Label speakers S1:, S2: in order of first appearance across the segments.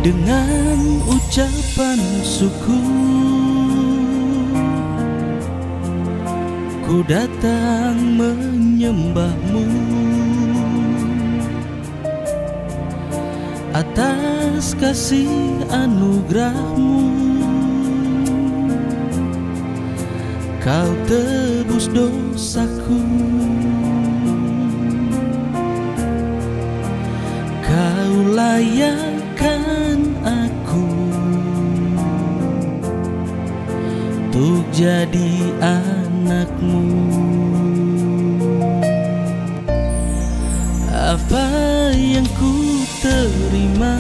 S1: Dengan ucapan syukur ku datang menyembahmu atas kasih anugerahmu. Kau tebus dosaku, kau layakkan aku untuk jadi anakmu. Apa yang ku terima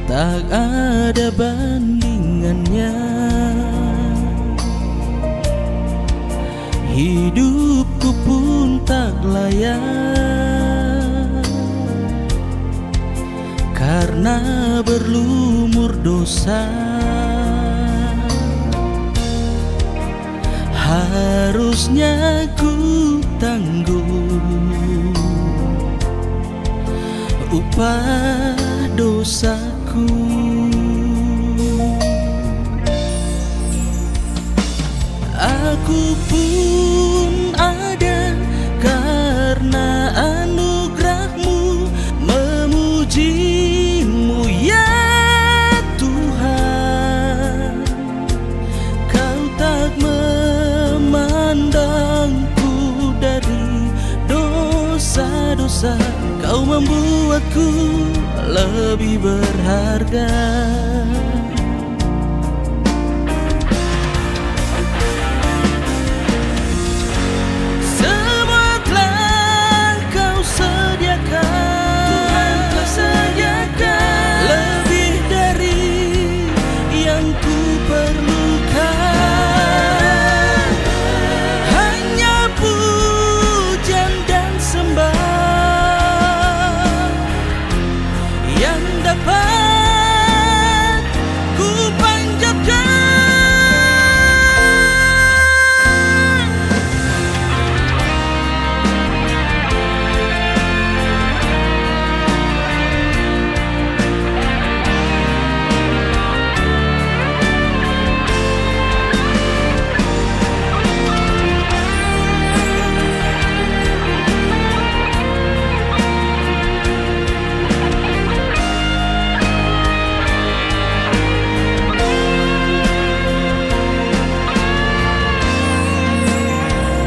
S1: tak ada bandingannya. Hidupku pun tak layak karena berlumur dosa. Harusnya ku tanggung upah dosaku. Aku pun ada karena anugerahmu, memujimu ya Tuhan. Kau tak memandangku dari dosa-dosa, kau membuatku lebih berharga.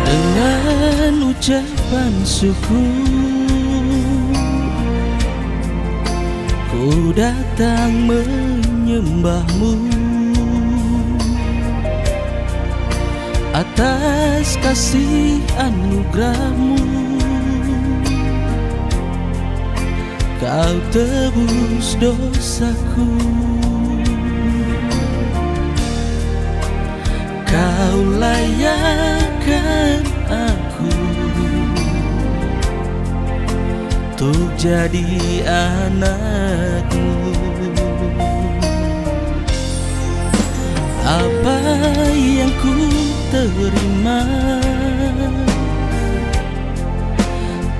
S1: Dengan ucapan syukur ku datang menyembahmu atas kasih anugerahmu. Kau tebus dosaku, kau layakkan aku untuk jadi anakmu. Apa yang ku terima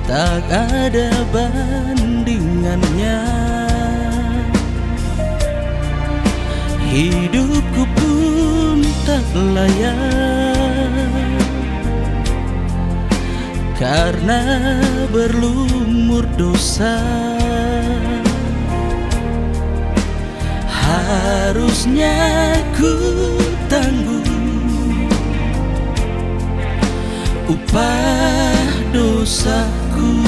S1: tak ada bandingannya. Hidupku pun tak layak karena berlumur dosa. Harusnya ku tanggung upah dosaku.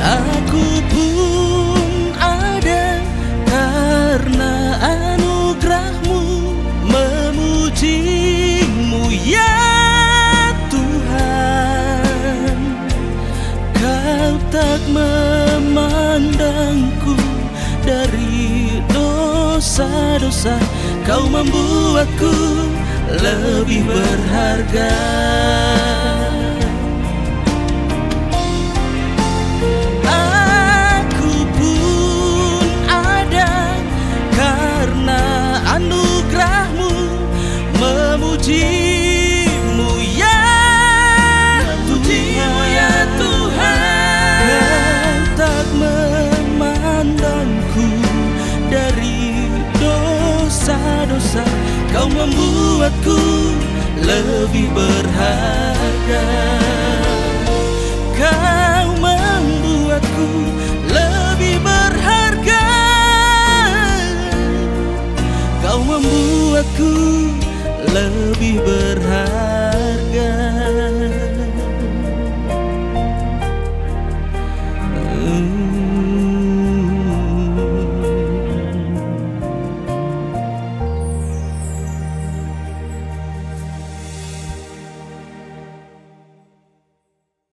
S1: Aku pun ada karena anugerahmu, memujimu ya Tuhan. Kau tak memandangku dari dosa-dosa, kau membuatku lebih berharga. Memujimu ya lebih berharga.